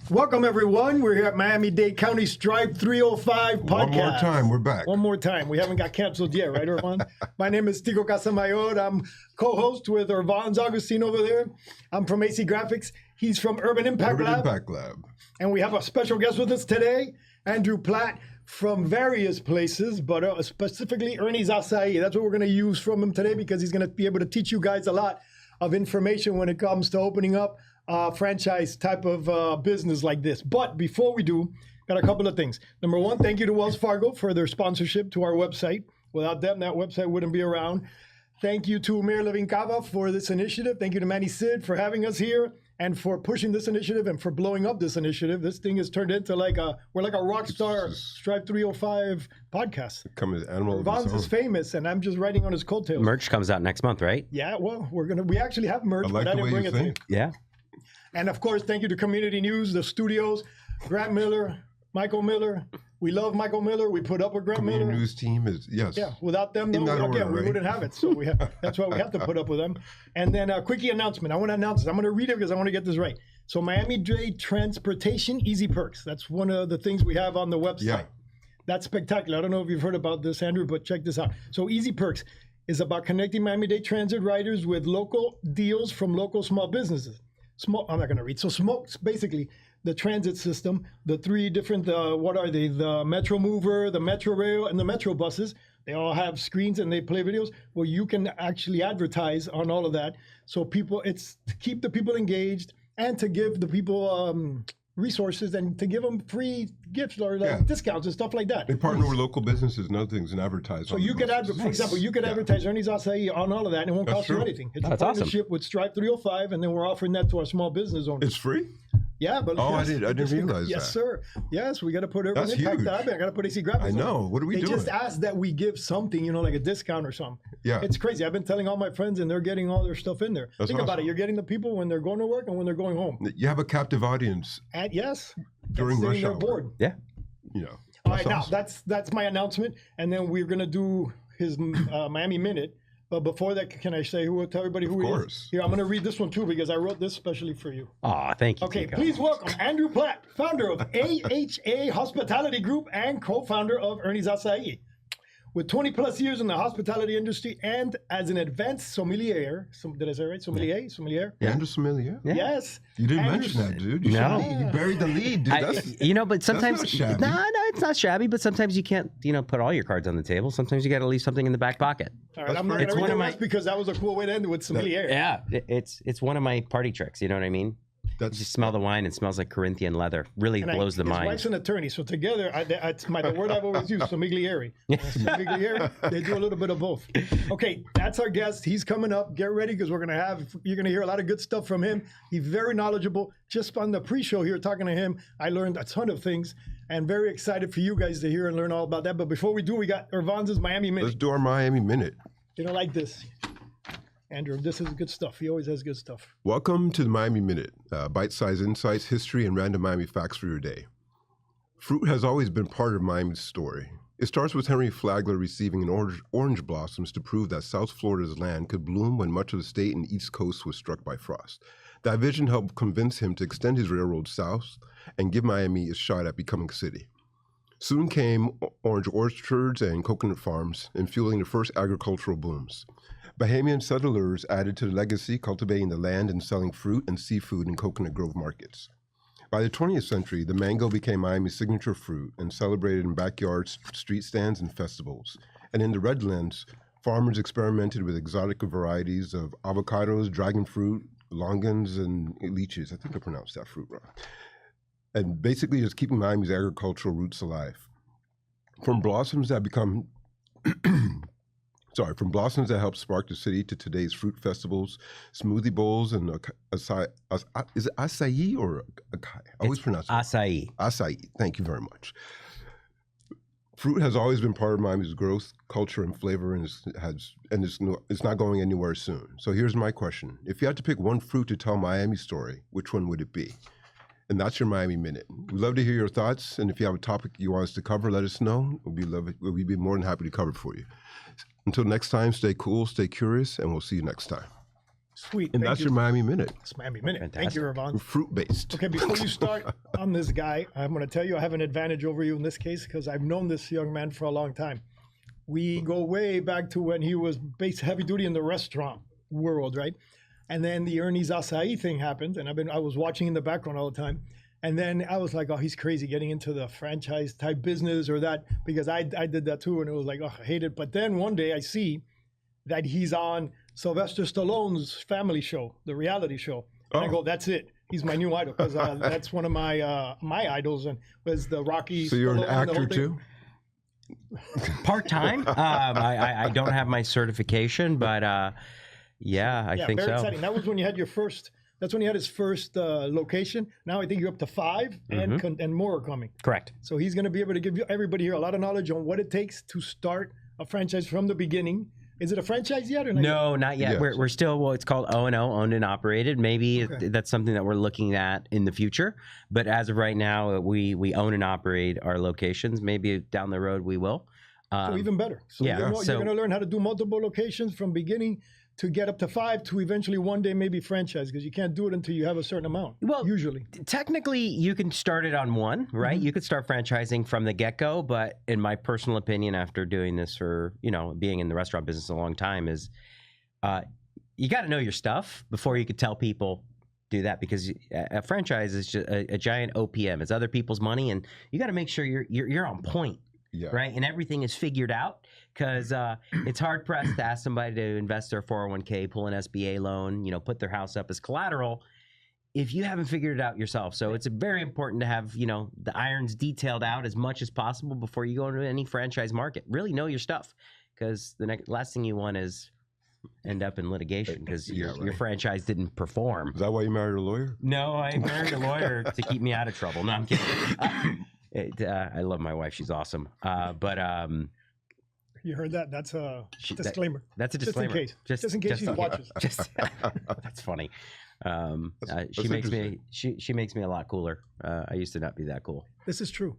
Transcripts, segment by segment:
Welcome, everyone. We're here at Miami-Dade County Strive305 podcast. One more time, we're back. One more time. We haven't got canceled yet, right, Irvans? My name is Tico Casamayor. I'm co-host with Irvans Augustin over there. I'm from Acai Graphics. He's from Urban Impact Lab. And we have a special guest with us today, Andrew Platt, from various places, but specifically Ernie's Acai. That's what we're going to use from him today because he's going to be able to teach you guys a lot of information when it comes to opening up franchise type of business like this. But before we do, got a couple of things. Number one, thank you to Wells Fargo for their sponsorship to our website. Without them, that website wouldn't be around. Thank you to Mayor Levin Cava for this initiative. Thank you to Manny Sid for having us here and for pushing this initiative and for blowing up this initiative. This thing has turned into we're like a rock star Strive305 podcast. Irvans is famous, and I'm just writing on his coattails. Merch comes out next month, right? Yeah, well, we actually have merch, but I didn't bring it to you. Yeah. And of course, thank you to Community News, the studios, Grant Miller, Michael Miller. We love Michael Miller. We put up with Grant Miller. Community News team is, yes. Yeah, without them, though, we wouldn't have it. So that's why we have to put up with them. And then a quickie announcement. I want to announce this. I'm going to read it because I want to get this right. So Miami-Dade Transportation Easy Perks. That's one of the things we have on the website. Yeah. That's spectacular. I don't know if you've heard about this, Andrew, but check this out. So Easy Perks is about connecting Miami-Dade transit riders with local deals from local small businesses. I'm not going to read. So SMOKE's basically the transit system, the three different, what are they? The Metro Mover, the Metro Rail, and the Metro buses. They all have screens and they play videos. Well, you can actually advertise on all of that. So it's to keep the people engaged and to give the people resources and to give them free gifts or discounts and stuff like that. They partner with local businesses and other things and advertise. So you could for example, you could advertise Ernie's Acai on all of that and it won't cost you anything. It's a partnership with Strive305 and then we're offering that to our small business owners. It's free? Yeah, but I didn't realize that. Yes, sir. Yes, we got to put Urban Impact Lab. I got to put Acai Graphics. I know. What are we doing? They just asked that we give something, like a discount or something. Yeah, it's crazy. I've been telling all my friends, and they're getting all their stuff in there. Think about it. You're getting the people when they're going to work and when they're going home. You have a captive audience. And yes, during rush hour. Bored. Yeah. All right, awesome. Now that's my announcement, and then we're gonna do his Miami Minute. But before that, can I say tell everybody who he is? Here, I'm going to read this one too because I wrote this specially for you. Aw, thank you. Okay, please welcome Andrew Platt, founder of AHA Hospitality Group and co-founder of Ernie's Acai. With 20 plus years in the hospitality industry and as an advanced sommelier, did I say it right? Sommelier? Yeah. Andrew Sommelier? Yeah. Yes. You didn't mention that, dude. You buried the lead, dude. But sometimes, that's not shabby. No, it's not shabby, but sometimes you can't, put all your cards on the table. Sometimes you got to leave something in the back pocket. All right, I'm not going to read the rest because that was a cool way to end it with sommelier. Yeah, it's one of my party tricks, you know what I mean? You smell the wine, it smells like Corinthian leather. Really blows the mind. His wife's an attorney, so together, it's the word I've always used, sommelier. They do a little bit of both. Okay, that's our guest. He's coming up. Get ready because you're going to hear a lot of good stuff from him. He's very knowledgeable. Just on the pre-show here, talking to him, I learned a ton of things and very excited for you guys to hear and learn all about that. But before we do, we got Irvans' Miami Minute. Let's do our Miami Minute. You don't like this? Andrew, this is good stuff. He always has good stuff. Welcome to the Miami Minute, bite-sized insights, history, and random Miami facts for your day. Fruit has always been part of Miami's story. It starts with Henry Flagler receiving an orange blossoms to prove that South Florida's land could bloom when much of the state and East Coast was struck by frost. That vision helped convince him to extend his railroad south and give Miami a shot at becoming a city. Soon came orange orchards and coconut farms, and fueling the first agricultural booms. Bahamian settlers added to the legacy, cultivating the land and selling fruit and seafood in Coconut Grove markets. By the 20th century, the mango became Miami's signature fruit and celebrated in backyards, street stands, and festivals. And in the Redlands, farmers experimented with exotic varieties of avocados, dragon fruit, longans, and lychees. I think I pronounced that fruit wrong. And basically just keeping Miami's agricultural roots alive. From blossoms that helped spark the city to today's fruit festivals, smoothie bowls, and acai. Is it acai or acai? I always pronounce it. Acai. Acai. Thank you very much. Fruit has always been part of Miami's growth, culture, and flavor, and it's not going anywhere soon. So here's my question. If you had to pick one fruit to tell Miami's story, which one would it be? And that's your Miami Minute. We'd love to hear your thoughts, and if you have a topic you want us to cover, let us know. We'd be more than happy to cover it for you. Until next time, stay cool, stay curious, and we'll see you next time. Sweet. And that's your Miami Minute. It's Miami Minute. Fantastic. Thank you, Irvans. Fruit-based. Okay, before you start on this guy, I'm going to tell you I have an advantage over you in this case because I've known this young man for a long time. We go way back to when he was based heavy duty in the restaurant world, right? And then the Ernie's Acai thing happened, and I was watching in the background all the time. And then I was like, oh, he's crazy getting into the franchise type business or that, because I did that too, and it was like, oh, I hate it. But then one day I see that he's on Sylvester Stallone's family show, the reality show. And I go, that's it. He's my new idol, because that's one of my my idols, and was the Rocky. So you're Stallone, an actor too? Part-time. I don't have my certification, but yeah, I think very so. exciting. That was when you had your first. That's when you had his first location. Now I think you're up to 5, and more are coming. Correct. So he's going to be able to give you everybody here a lot of knowledge on what it takes to start a franchise from the beginning. Is it a franchise yet or not? No, not yet. Yes. We're still, well, it's called O&O, owned and operated. Maybe that's something that we're looking at in the future. But as of right now, we own and operate our locations. Maybe down the road we will. So even better. So yeah, you're going to learn how to do multiple locations from beginning to get up to 5 to eventually one day maybe franchise, because you can't do it until you have a certain amount. Well, usually. Technically, you can start it on one, right? You could start franchising from the get-go, but in my personal opinion, after doing this for, being in the restaurant business a long time, is you got to know your stuff before you could tell people do that, because a franchise is just a giant OPM. It's other people's money, and you got to make sure you're on point. Yeah. Right. And everything is figured out, because it's hard pressed to ask somebody to invest their 401k, pull an SBA loan, put their house up as collateral if you haven't figured it out yourself. So it's very important to have, the irons detailed out as much as possible before you go into any franchise market. Really know your stuff, because the last thing you want is end up in litigation because your franchise didn't perform. Is that why you married a lawyer? No, I married a lawyer to keep me out of trouble. No, I'm kidding. I love my wife. She's awesome. But you heard that? That's a disclaimer. That's a disclaimer. Just in case she watches. That's funny. She makes me a lot cooler. I used to not be that cool. This is true.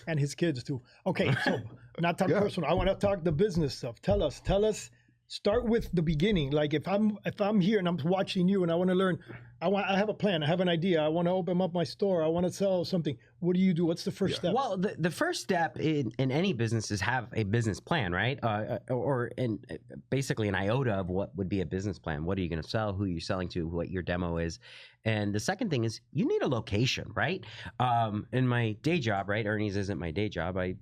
And his kids too. Okay, so not talk personal. I want to talk the business stuff. Tell us. Start with the beginning. Like if I'm here and I'm watching you and I want to learn, I have a plan. I have an idea. I want to open up my store. I want to sell something. What do you do? What's the first step? Well, the first step in any business is have a business plan, right? Or basically an iota of what would be a business plan. What are you going to sell? Who are you selling to? What your demo is? And the second thing is you need a location, right? In my day job, right? Ernie's isn't my day job. I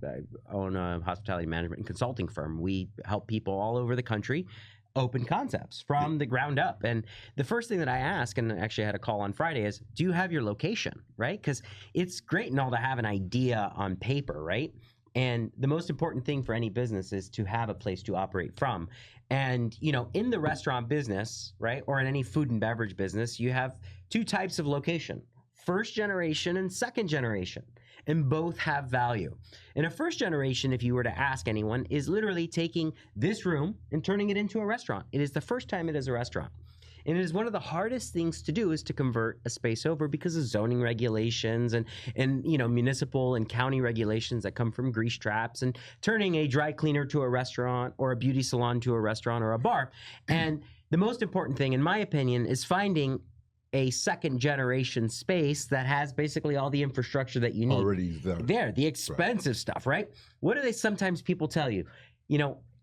own a hospitality management and consulting firm. We help people all over the country open concepts from the ground up. And the first thing that I ask, and actually I had a call on Friday, is do you have your location, right? Because it's great and all to have an idea on paper, right? And the most important thing for any business is to have a place to operate from. And, in the restaurant business, right, or in any food and beverage business, you have 2 types of location, first generation and second generation. And both have value. And a first generation, if you were to ask anyone, is literally taking this room and turning it into a restaurant. It is the first time it is a restaurant. And it is one of the hardest things to do is to convert a space over because of zoning regulations and municipal and county regulations that come from grease traps, and turning a dry cleaner to a restaurant or a beauty salon to a restaurant or a bar. And the most important thing, in my opinion, is finding a second generation space that has basically all the infrastructure that you need. Already there. The expensive stuff, right? What do they sometimes people tell you?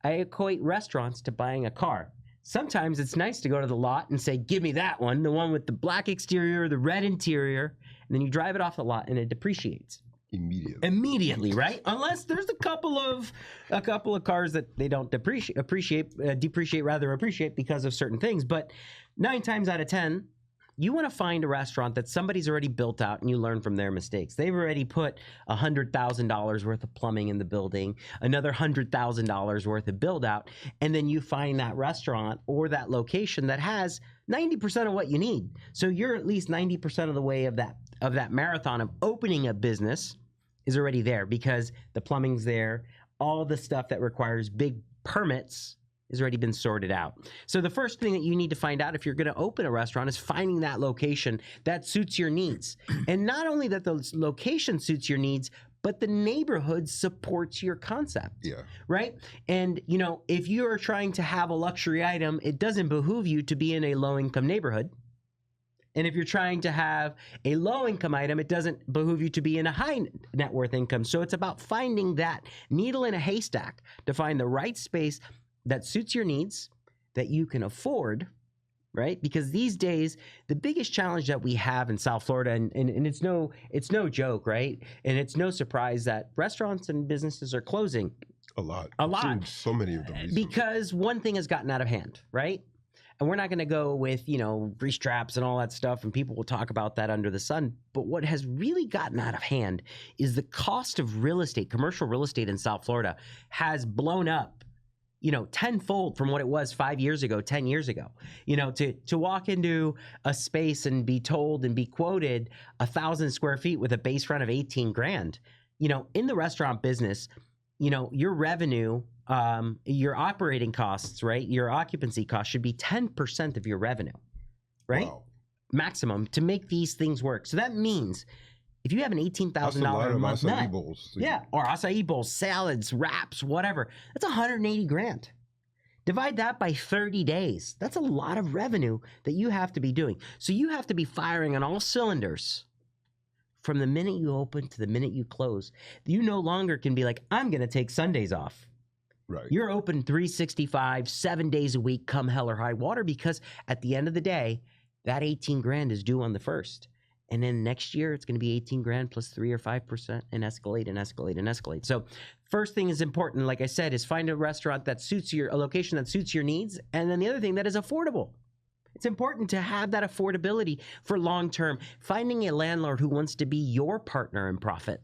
I equate restaurants to buying a car. Sometimes it's nice to go to the lot and say, give me that one, the one with the black exterior, the red interior, and then you drive it off the lot and it depreciates. Immediately, right? Unless there's a couple of cars that they don't depreciate because of certain things. But 9 times out of 10, you want to find a restaurant that somebody's already built out and you learn from their mistakes. They've already put $100,000 worth of plumbing in the building, another $100,000 worth of build out, and then you find that restaurant or that location that has 90% of what you need. So you're at least 90% of the way of that marathon of opening a business is already there, because the plumbing's there, all the stuff that requires big permits has already been sorted out. So the first thing that you need to find out if you're going to open a restaurant is finding that location that suits your needs. And not only that the location suits your needs, but the neighborhood supports your concept. Yeah. Right? And, you know, if you are trying to have a luxury item, it doesn't behoove you to be in a low-income neighborhood. And if you're trying to have a low-income item, it doesn't behoove you to be in a high net worth income. So it's about finding that needle in a haystack to find the right space that suits your needs, that you can afford, right? Because these days, the biggest challenge that we have in South Florida, and it's no joke, right? And it's no surprise that restaurants and businesses are closing. A lot. A lot. I've seen so many of them recently. Because one thing has gotten out of hand, right? And we're not going to go with, you know, grease traps and all that stuff, and people will talk about that under the sun. But what has really gotten out of hand is the cost of real estate, commercial real estate in South Florida has blown up, you know, tenfold from what it was 5 years ago, 10 years ago. You know, to walk into a space and be told and be quoted 1,000 square feet with a base rent of 18 grand, you know, in the restaurant business, you know, your revenue, your operating costs, right? Your occupancy costs should be 10% of your revenue, right? Wow. Maximum to make these things work. So that means if you have an $18,000 a month net, yeah, or acai bowls, salads, wraps, whatever, that's 180 grand. Divide that by 30 days. That's a lot of revenue that you have to be doing. So you have to be firing on all cylinders from the minute you open to the minute you close. You no longer can be like, I'm going to take Sundays off. Right. You're open 365, 7 days a week, come hell or high water, because at the end of the day, that 18 grand is due on the 1st. And then next year, it's going to be 18 grand plus 3 or 5% and escalate and escalate and escalate. So first thing is important, like I said, is find a restaurant that suits a location that suits your needs. And then the other thing that is affordable. It's important to have that affordability for long term. Finding a landlord who wants to be your partner in profit,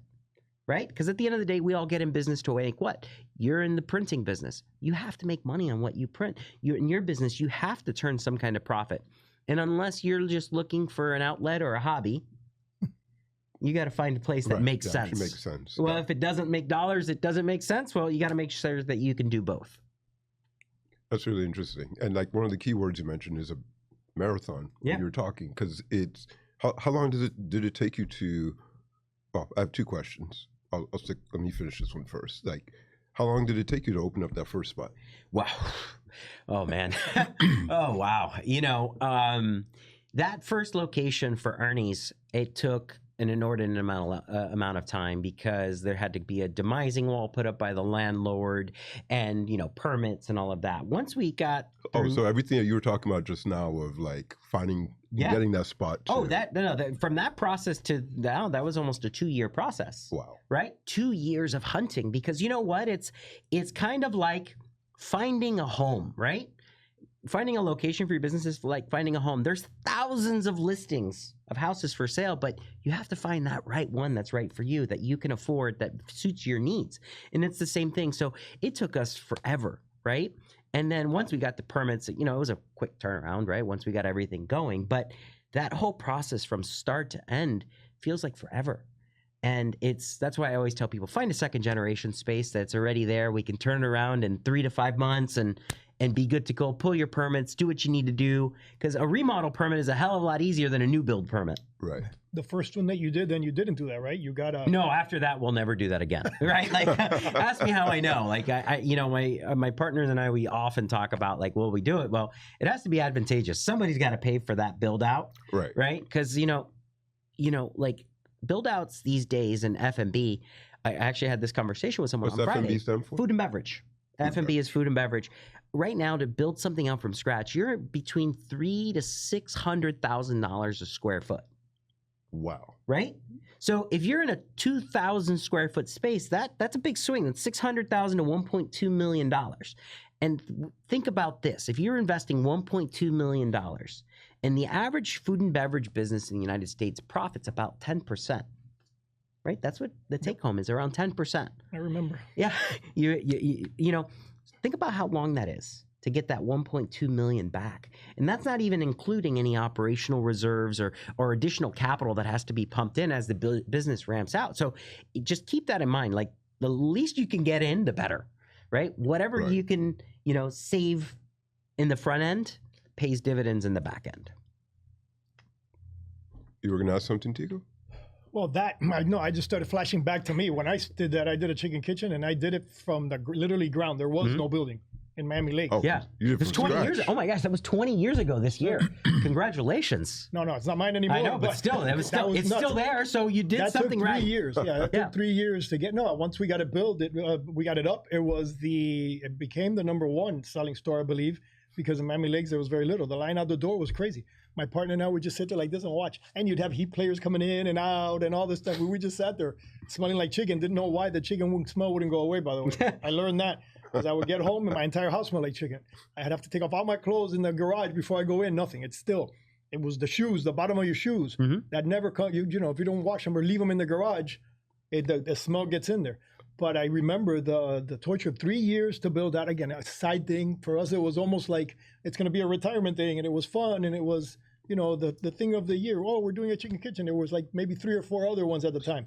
right? Because at the end of the day, we all get in business to make what? You're in the printing business. You have to make money on what you print. You're in your business, you have to turn some kind of profit. And unless you're just looking for an outlet or a hobby, you got to find a place that makes sense. Makes sense. Well, if it doesn't make dollars, it doesn't make sense. Well, you got to make sure that you can do both. That's really interesting. And like one of the key words you mentioned is a marathon when you were talking, because it's how long did it take you to? Well, I have two questions. Let me finish this one first. Like, how long did it take you to open up that first spot? Wow. Oh man. Oh wow. You know, that first location for Ernie's, it took an inordinate amount of time, because there had to be a demising wall put up by the landlord, and, you know, permits and all of that. Once we got so everything that you were talking about just now of like finding, getting that spot. From that process to now, that was almost a 2-year process. Wow. Right? 2 years of hunting, because you know what? It's kind of like finding a home, right? Finding a location for your business is like finding a home. There's thousands of listings of houses for sale, but you have to find that right one that's right for you, that you can afford, that suits your needs. And it's the same thing. So it took us forever, right? And then once we got the permits, you know, it was a quick turnaround, right? Once we got everything going. But that whole process from start to end feels like forever. And that's why I always tell people, find a second generation space that's already there. We can turn it around in 3 to 5 months and be good to go. Pull your permits, do what you need to do, because a remodel permit is a hell of a lot easier than a new build permit. Right. The first one that you did, then you didn't do that, right? You got a... No, after that, we'll never do that again, right? Like, ask me how I know. Like, I you know, my partners and I, we often talk about, like, will we do it? Well, it has to be advantageous. Somebody's got to pay for that build out, right? Right? Because, you know, like, build outs these days in F&B, I actually had this conversation with someone on Friday. What's F&B stand for? Food and beverage. F&B is food and beverage. Right now, to build something out from scratch, you're between $300,000 to $600,000 a square foot. Wow. Right? So if you're in a 2,000 square foot space, that's a big swing. That's $600,000 to $1.2 million. And think about this. If you're investing $1.2 million, and the average food and beverage business in the United States profits about 10%. Right? That's what the take home is, around 10%. I remember. Yeah. You know, think about how long that is to get that 1.2 million back. And that's not even including any operational reserves or additional capital that has to be pumped in as the business ramps out. So just keep that in mind. Like, the least you can get in, the better, right? Whatever you can, you know, save in the front end pays dividends in the back end. You were going to ask something, Tico? Well, I just started flashing back to me. When I did that, I did a chicken kitchen, and I did it from the literally ground. There was no building in Miami-Dade. Oh, Yeah. you did It was from 20 scratch. years. Oh my gosh, that was 20 years ago this year. Congratulations. No, it's not mine anymore. I know, but still, it's still there. So you did that something took 3 right. years. Yeah, that took 3 years to get. No, once we got it built, we got it up. It became the #1 selling store, I believe, because in Miami-Dade there was very little. The line out the door was crazy. My partner and I would just sit there like this and watch. And you'd have heat players coming in and out and all this stuff. We just sat there smelling like chicken. Didn't know why the chicken smell wouldn't go away, by the way. I learned that because I would get home and my entire house smelled like chicken. I'd have to take off all my clothes in the garage before I go in. Nothing. It was the shoes, the bottom of your shoes that never come. You know, if you don't wash them or leave them in the garage, the smell gets in there. But I remember the torture of 3 years to build that. Again, a side thing. For us, it was almost like it's going to be a retirement thing. And it was fun. And it was, you know, the thing of the year. Oh, we're doing a chicken kitchen. There was like maybe 3 or 4 other ones at the time.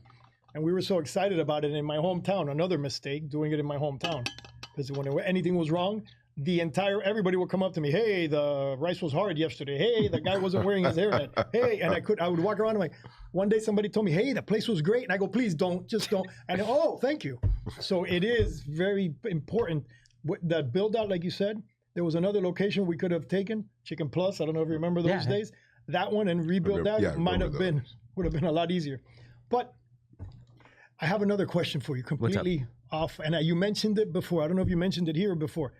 And we were so excited about it in my hometown. Another mistake, doing it in my hometown. Because when anything was wrong, everybody would come up to me. Hey, the rice was hard yesterday. Hey, the guy wasn't wearing his hairnet. Hey, and I would walk around and like, one day somebody told me, hey, the place was great. And I go, please just don't. And oh, thank you. So it is very important. That build out, like you said, there was another location we could have taken, Chicken Plus. I don't know if you remember those days. That one and rebuild would have been a lot easier. But I have another question for you, completely off. And you mentioned it before. I don't know if you mentioned it here before.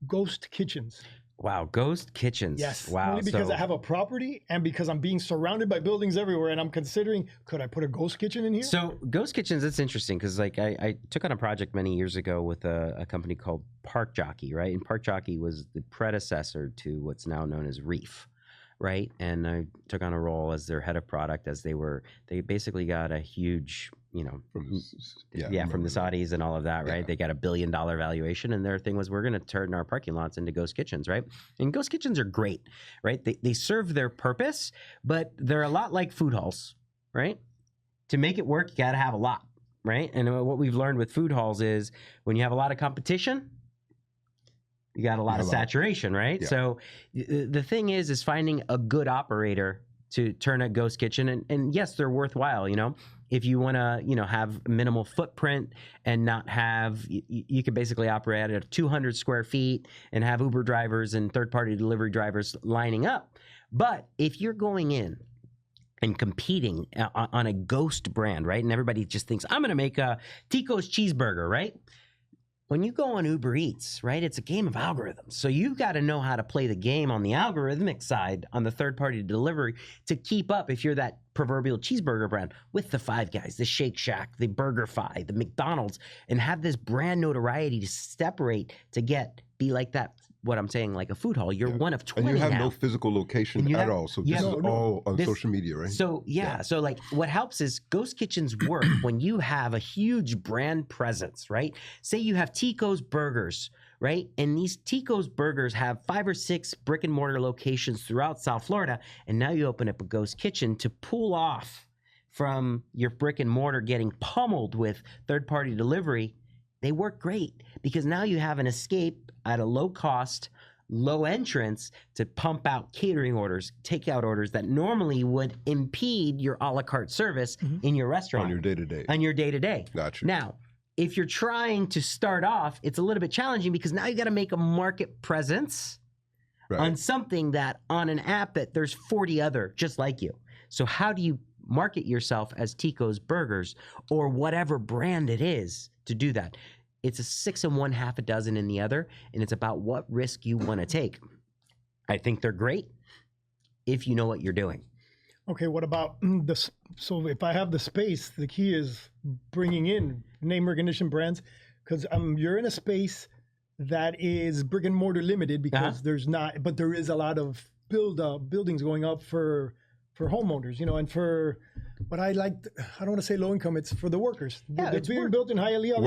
Ghost kitchens. Wow, ghost kitchens. Yes. Wow. Only because I have a property and because I'm being surrounded by buildings everywhere, and I'm considering, could I put a ghost kitchen in here? So ghost kitchens, it's interesting because like I took on a project many years ago with a company called Park Jockey, right? And Park Jockey was the predecessor to what's now known as Reef, right? And I took on a role as their head of product as they basically got a huge, you know, from the Saudis and all of that, right? They got $1 billion valuation, and their thing was, we're going to turn our parking lots into ghost kitchens, right? And ghost kitchens are great, right? They serve their purpose, but they're a lot like food halls, right? To make it work, you got to have a lot, right? And what we've learned with food halls is when you have a lot of competition, you got a lot of saturation, right? Yeah. So the thing is finding a good operator to turn a ghost kitchen, and yes, they're worthwhile, you know. If you want to, you know, have minimal footprint and not have, you can basically operate at 200 square feet and have Uber drivers and third-party delivery drivers lining up. But if you're going in and competing on a ghost brand, right, and everybody just thinks, I'm going to make a Tico's cheeseburger, right? When you go on Uber Eats, right, it's a game of algorithms. So you got to know how to play the game on the algorithmic side, on the third-party delivery, to keep up if you're that proverbial cheeseburger brand with the Five Guys, the Shake Shack, the BurgerFi, the McDonald's, and have this brand notoriety to separate to be like that. What I'm saying, like a food hall, you're one of 20 And you have now. no physical location at all. So this is all on social media, right? So so like what helps is ghost kitchens work when you have a huge brand presence, right? Say you have Tico's Burgers, right? And these Tico's Burgers have 5 or 6 brick and mortar locations throughout South Florida. And now you open up a ghost kitchen to pull off from your brick and mortar getting pummeled with third-party delivery. They work great because now you have an escape at a low cost, low entrance to pump out catering orders, takeout orders that normally would impede your a la carte service in your restaurant. On your day-to-day. On your day-to-day. Gotcha. Now, if you're trying to start off, it's a little bit challenging because now you got to make a market presence on something that on an app that there's 40 other just like you. So how do you market yourself as Tico's Burgers or whatever brand it is to do that? It's a 6 in one, half a dozen in the other, and it's about what risk you want to take. I think they're great if you know what you're doing. Okay, what about this? So if I have the space, the key is bringing in name recognition brands, because you're in a space that is brick and mortar limited because there's not, but there is a lot of buildings going up for homeowners, you know, and for what I like, I don't want to say low income, it's for the workers. Yeah, it's being built in Hialeah.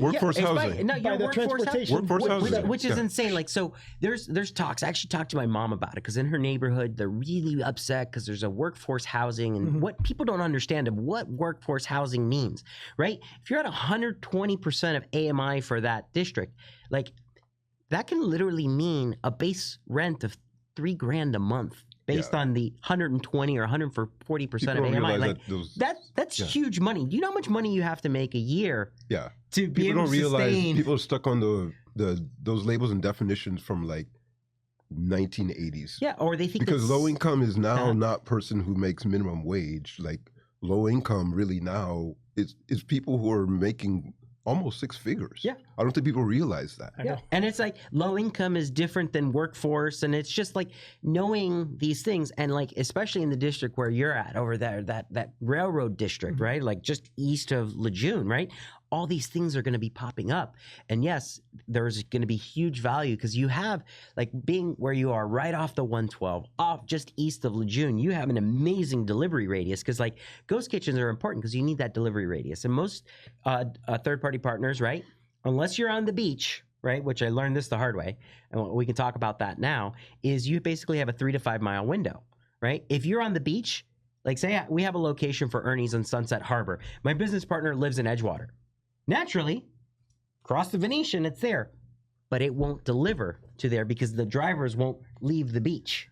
Workforce housing. Your Workforce housing. Which is insane. Like, so there's talks. I actually talked to my mom about it because in her neighborhood, they're really upset because there's a workforce housing and what people don't understand of what workforce housing means, right? If you're at 120% of AMI for that district, like that can literally mean a base rent of $3,000 a month. based on the 120 or 140% of AMI. Like that's huge money. Do you know how much money you have to make a year? Yeah. To be able to sustain? People are stuck on those labels and definitions from like 1980s. Yeah, or they think because low income is now not person who makes minimum wage. Like low income really now is people who are making almost six figures. Yeah. I don't think people realize that. Yeah. And it's like low income is different than workforce. And it's just like knowing these things. And like, especially in the district where you're at over there, that railroad district, right? Like just east of Lejeune, right? All these things are going to be popping up. And yes, there's going to be huge value because you have like being where you are right off the 112, off just east of Lejeune, you have an amazing delivery radius because like ghost kitchens are important because you need that delivery radius. And most third-party partners, right? Unless you're on the beach, right? Which I learned this the hard way, and we can talk about that now, is you basically have a 3 to 5 mile window, right? If you're on the beach, like say we have a location for Ernie's on Sunset Harbor. My business partner lives in Edgewater. Naturally, across the Venetian, it's there, but it won't deliver to there because the drivers won't leave the beach.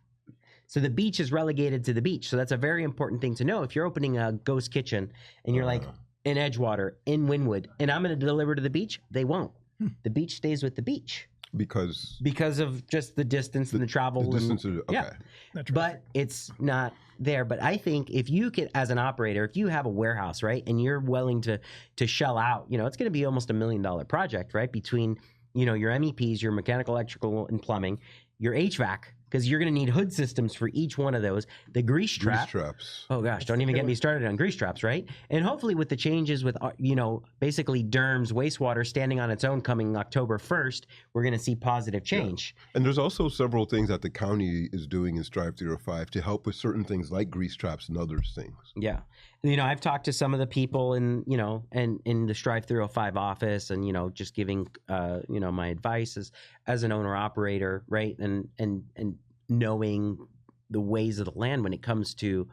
So the beach is relegated to the beach. So that's a very important thing to know. If you're opening a ghost kitchen and you're like in Edgewater, in Wynwood, and I'm going to deliver to the beach, they won't. The beach stays with the beach. Because of just the distance and the travel. The distance okay. Yeah. But it's not there. But I think if you could, as an operator, if you have a warehouse, right, and you're willing to shell out, it's going to be almost $1 million project, right, between, your MEPs, your mechanical, electrical, and plumbing, your HVAC, because you're going to need hood systems for each one of those. The grease traps. Oh gosh, don't even get me started on grease traps, right? And hopefully with the changes with, basically Durham's wastewater standing on its own coming October 1st, we're going to see positive change. Yeah. And there's also several things that the county is doing in Strive305 to help with certain things like grease traps and other things. Yeah. I've talked to some of the people in the Strive305 office and, just giving, my advice as an owner operator, right? And knowing the ways of the land when it comes to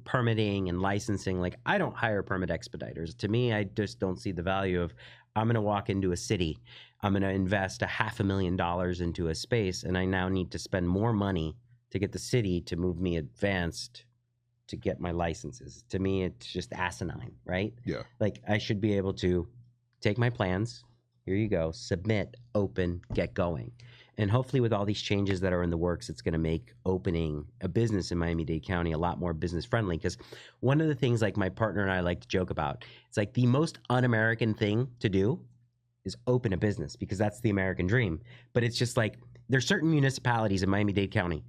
permitting and licensing. Like I don't hire permit expediters. To me, I just don't see the value of I'm going to walk into a city. I'm going to invest $500,000 into a space. And I now need to spend more money to get the city to move me advanced to get my licenses. To me, it's just asinine, right? Yeah. Like I should be able to take my plans. Here you go. Submit, open, get going. And hopefully with all these changes that are in the works, it's going to make opening a business in Miami-Dade County a lot more business friendly. Because one of the things like my partner and I like to joke about, it's like the most un-American thing to do is open a business because that's the American dream. But it's just like there's certain municipalities in Miami-Dade County.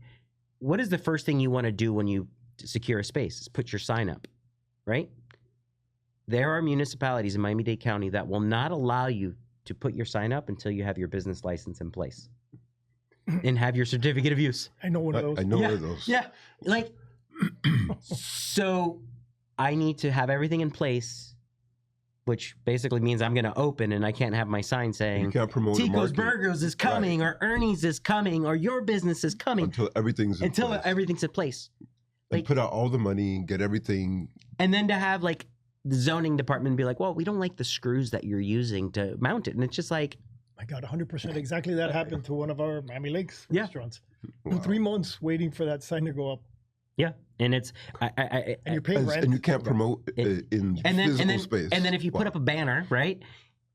What is the first thing you want to do when you secure a space? Is put your sign up, right? There are municipalities in Miami-Dade County that will not allow you to put your sign up until you have your business license in place. And have your certificate of use. I know one of those. I know one of those. Yeah. Like, so I need to have everything in place, which basically means I'm going to open and I can't have my sign saying, you can't promote Tico's Burgers is coming, or Ernie's is coming, or your business is coming. Until everything's in place. And Like, put out all the money, get everything. And then to have like the zoning department be like, well, we don't like the screws that you're using to mount it. And it's just like, I got 100% exactly that happened to one of our Miami Lakes restaurants. Wow. 3 months waiting for that sign to go up. Yeah, and it's and you're paying rent, and you can't promote in physical space. And then if you put up a banner, right,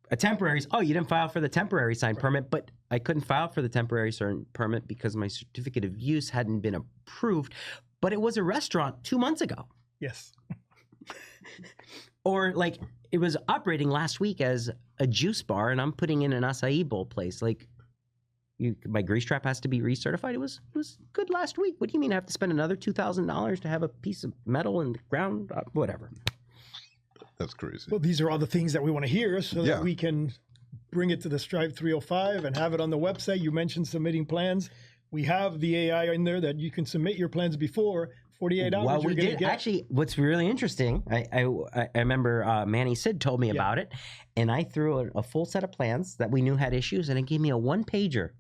a temporary, you didn't file for the temporary sign permit, but I couldn't file for the temporary sign permit because my certificate of use hadn't been approved, but it was a restaurant 2 months ago. Yes. Or like it was operating last week as a juice bar, and I'm putting in an acai bowl place. Like, my grease trap has to be recertified. It was good last week. What do you mean I have to spend another $2,000 to have a piece of metal in the ground? Whatever. That's crazy. Well, these are all the things that we want to hear so that we can bring it to the Strive305 and have it on the website. You mentioned submitting plans. We have the AI in there that you can submit your plans before 48 hours. Well, we did. Actually, what's really interesting, I remember Manny Sid told me about it, and I threw a full set of plans that we knew had issues, and it gave me a one-pager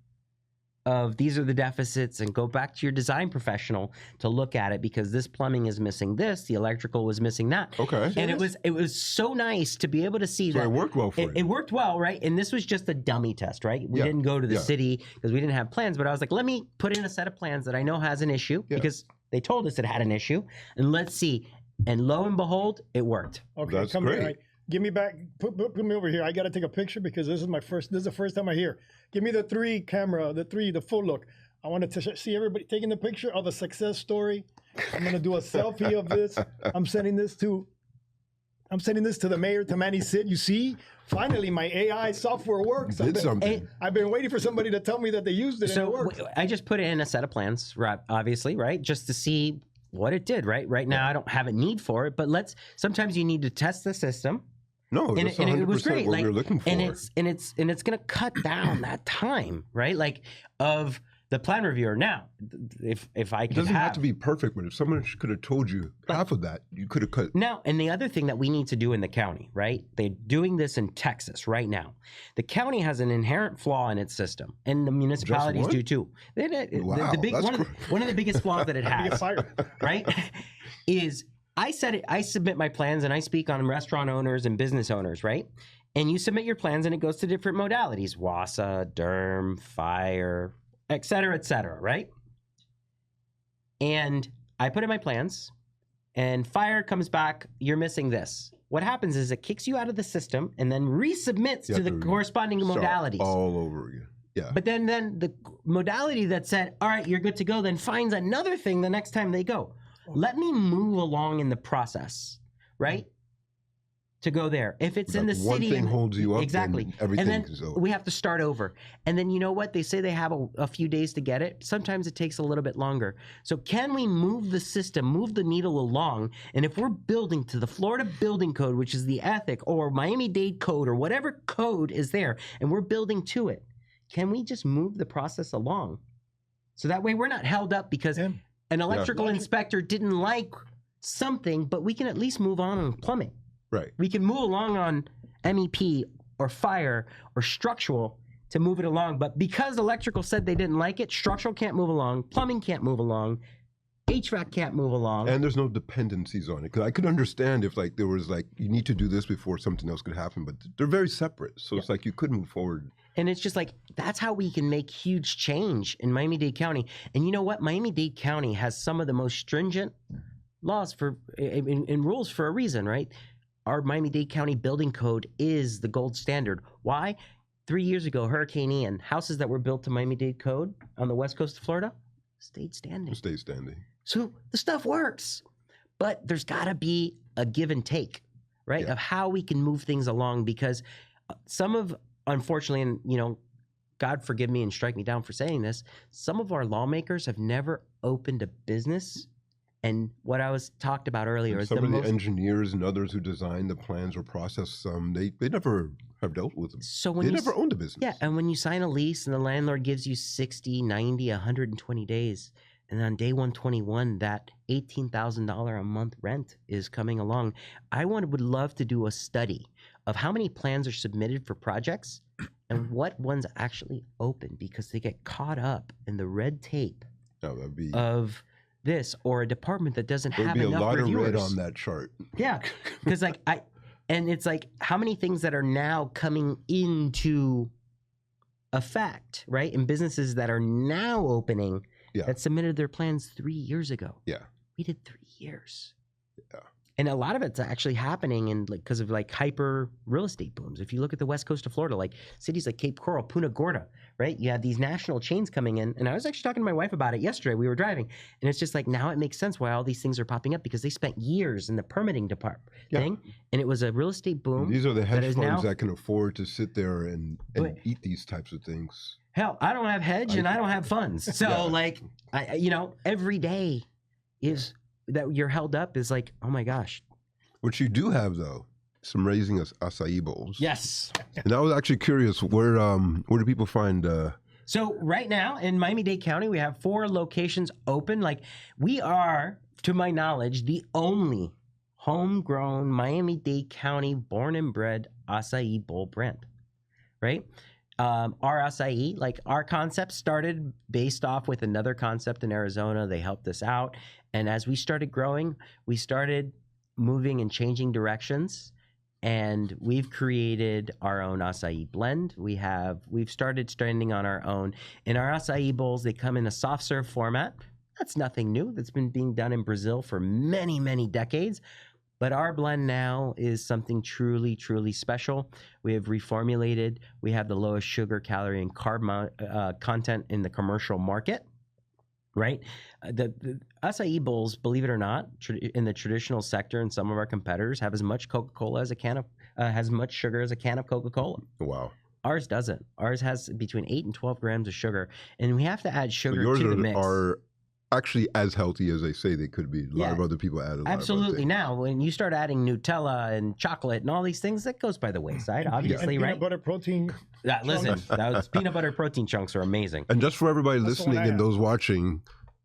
of these are the deficits and go back to your design professional to look at it because this plumbing is missing this, the electrical was missing that. Okay. And it was so nice to be able to see that it worked well for you. It worked well, right? And this was just a dummy test, right? We didn't go to the city because we didn't have plans, but I was like, let me put in a set of plans that I know has an issue because they told us it had an issue, and let's see. And lo and behold, it worked. Okay, That's come great. here. Right. Give me back. Put me over here. I got to take a picture because this is the first time I hear. Give me the the full look. I want to see everybody taking the picture of a success story. I'm going to do a selfie of this. I'm sending this to the mayor, to Manny Sid. You see, finally my AI software works. I've been waiting for somebody to tell me that they used it and it worked. I just put in a set of plans, right, obviously, right, just to see what it did, right? Right now, I don't have a need for it, but sometimes you need to test the system. No, that's 100% it was great. what we're looking for. And it's going to cut down that time, right? Like of the plan reviewer. Now, if I could, it doesn't have to be perfect, but if someone could have told you half of that, you could have cut. Now, and the other thing that we need to do in the county, right? They're doing this in Texas right now. The county has an inherent flaw in its system, and the municipalities do too. Wow, one of the biggest flaws that it has, right, is I submit my plans and I speak on restaurant owners and business owners, right? And you submit your plans and it goes to different modalities, WASA, DERM, FIRE, et cetera, right? And I put in my plans and FIRE comes back, you're missing this. What happens is it kicks you out of the system and then resubmits to the corresponding modalities. All over again. Yeah. But then the modality that said, all right, you're good to go, then finds another thing the next time they go. Let me move along in the process, right? To go there. If it's in the city, one thing holds you up, exactly, everything and then is over. We have to start over. And then you know what? They say they have a few days to get it. Sometimes it takes a little bit longer. So can we move the system, move the needle along? And if we're building to the Florida Building Code, which is the ethic, or Miami-Dade Code, or whatever code is there, and we're building to it, can we just move the process along? So that way we're not held up because an electrical inspector didn't like something, but we can at least move on plumbing. Right. We can move along on MEP or fire or structural to move it along. But because electrical said they didn't like it, structural can't move along, plumbing can't move along, HVAC can't move along. And there's no dependencies on it. Because I could understand if there was you need to do this before something else could happen, but they're very separate. So it's you could move forward. And it's just that's how we can make huge change in Miami-Dade County. And you know what? Miami-Dade County has some of the most stringent laws and rules for a reason, right? Our Miami-Dade County building code is the gold standard. Why? 3 years ago, Hurricane Ian, houses that were built to Miami-Dade code on the west coast of Florida stayed standing. So the stuff works. But there's got to be a give and take, right? Of how we can move things along because unfortunately, and God forgive me and strike me down for saying this, some of our lawmakers have never opened a business. And what I was talked about earlier is some of the engineers and others who designed the plans or processed some, they never have dealt with them. So they never owned a business. Yeah, and when you sign a lease and the landlord gives you 60, 90, 120 days, and on day 121, that $18,000 a month rent is coming along, I would love to do a study of how many plans are submitted for projects and what ones actually open because they get caught up in the red tape of this or a department that doesn't have enough reviewers. There'd be a lot of red on that chart. Yeah, because and it's how many things that are now coming into effect, right? And businesses that are now opening that submitted their plans 3 years ago. Yeah. We did 3 years. Yeah. And a lot of it's actually happening because of hyper real estate booms. If you look at the west coast of Florida, cities like Cape Coral, Punta Gorda, right? You have these national chains coming in. And I was actually talking to my wife about it yesterday. We were driving. And it's just now it makes sense why all these things are popping up because they spent years in the permitting department thing. And it was a real estate boom. And these are the hedge funds that can afford to sit there and eat these types of things. Hell, I don't have hedge and I don't have funds. So every day is that you're held up is oh my gosh. What you do have though, some raising acai bowls. Yes. And I was actually curious, where do people find? So right now in Miami-Dade County, we have 4 locations open. We are, to my knowledge, the only homegrown Miami-Dade County born and bred acai bowl brand, right? our acai, like our concept started based off with another concept in Arizona. They helped us out. And as we started growing, we started moving and changing directions. And we've created our own acai blend. We've started standing on our own. In our acai bowls, they come in a soft serve format. That's nothing new. That's been being done in Brazil for many, many decades. But our blend now is something truly, truly special. We have reformulated. We have the lowest sugar, calorie, and carb content in the commercial market, right? The acai bowls, believe it or not, in the traditional sector, and some of our competitors have as much Coca-Cola as a can of, has much sugar as a can of Coca-Cola. Wow. Ours doesn't. Ours has between 8 and 12 grams of sugar, and we have to add sugar to the mix. Are actually as healthy as they say they could be. A lot of other people add a lot. Absolutely. Now, when you start adding Nutella and chocolate and all these things, that goes by the wayside, obviously, and right? Peanut butter protein. Listen, those peanut butter protein chunks are amazing. And just for everybody listening and those watching,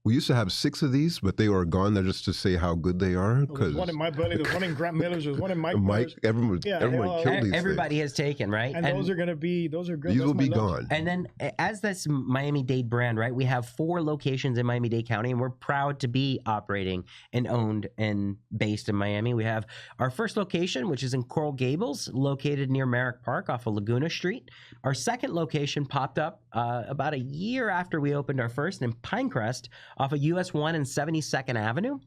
we used to have 6 of these, but they are gone. They're just to say how good they are. There's one in my belly. There's one in Grant Miller's. There's one in Mike. Everyone killed these Everybody things. has taken, right? And those are going to be, those are good. These will be gone. And then as this Miami-Dade brand, right, we have 4 locations in Miami-Dade County, and we're proud to be operating and owned and based in Miami. We have our first location, which is in Coral Gables, located near Merrick Park off of Laguna Street. Our second location popped up about a year after we opened our first in Pinecrest off of US 1 and 72nd Avenue.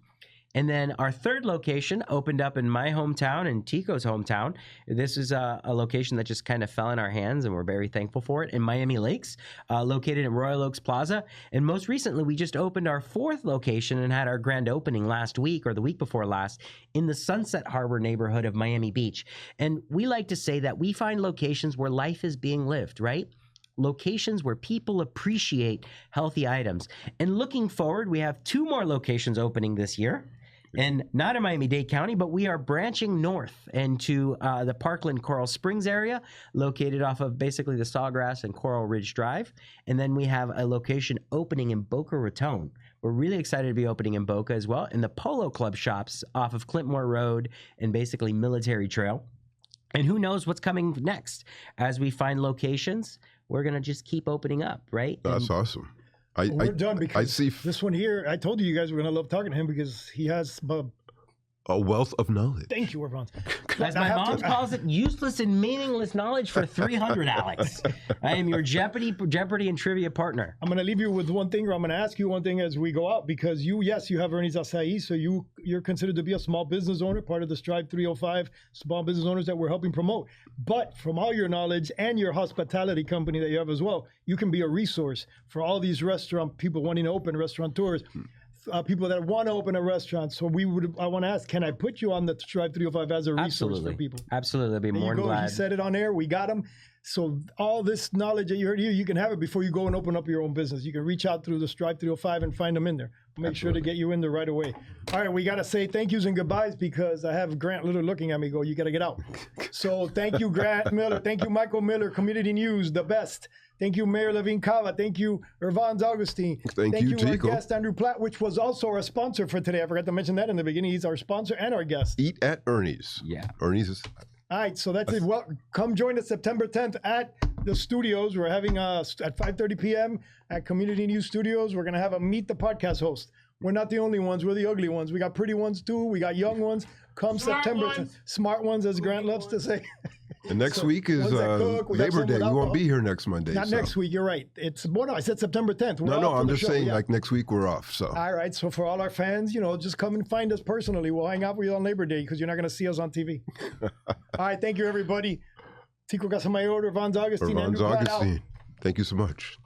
And then our third location opened up in my hometown and Tico's hometown. This is a location that just kind of fell in our hands, and we're very thankful for it, in Miami Lakes, located in Royal Oaks Plaza. And most recently, we just opened our 4th location and had our grand opening last week, or the week before last, in the Sunset Harbor neighborhood of Miami Beach. And we like to say that we find locations where life is being lived, right? Locations where people appreciate healthy items. And looking forward, we have 2 more locations opening this year. And not in Miami-Dade County, but we are branching north into the Parkland Coral Springs area, located off of basically the Sawgrass and Coral Ridge Drive. And then we have a location opening in Boca Raton. We're really excited to be opening in Boca as well, in the Polo Club shops off of Clintmore Road and basically Military Trail. And who knows what's coming next as we find locations. We're going to just keep opening up, right? That's awesome. We're done because I see this one here, I told you guys were going to love talking to him because he has a wealth of knowledge. Thank you, Irvans. As my mom calls it, useless and meaningless knowledge for 300, Alex. I am your Jeopardy and trivia partner. I'm going to leave you with one thing, or I'm going to ask you one thing as we go out, because you have Ernie's Acai, so you're considered to be a small business owner, part of the Strive305 small business owners that we're helping promote. But from all your knowledge and your hospitality company that you have as well, you can be a resource for all these restaurant people wanting to open, restaurateurs. People that want to open a restaurant. So I want to ask, can I put you on the Strive305 as a resource for people? Absolutely. I'd be more than glad. You said it on air. We got them. So all this knowledge that you heard here, you can have it before you go and open up your own business. You can reach out through the Strive305 and find them in there. Make sure to get you in there right away. All right, we got to say thank yous and goodbyes because I have Grant Miller looking at me go, you got to get out. So thank you, Grant Miller. Thank you, Michael Miller, Community News, the best. Thank you, Mayor Levine Cava. Thank you, Irvans Augustin. Thank you, Tico. Our guest, Andrew Platt, which was also our sponsor for today. I forgot to mention that in the beginning. He's our sponsor and our guest. Eat at Ernie's. Yeah. Ernie's is... All right, so that's it. Well, come join us September 10th at the studios. We're having at 5:30 p.m. at Community News Studios. We're going to have a Meet the Podcast host. We're not the only ones. We're the ugly ones. We got pretty ones, too. We got young ones. Come September 10th. Smart ones, as Grant loves to say. And next week is Labor Day. We won't be here next Monday. Not next week. You're right. I said September 10th. No, I'm just saying like next week we're off. So. All right. So for all our fans, just come and find us personally. We'll hang out with you on Labor Day because you're not going to see us on TV. All right. Thank you, everybody. Tico Casamayor, Irvans Augustin. Irvans Augustin. Thank you so much.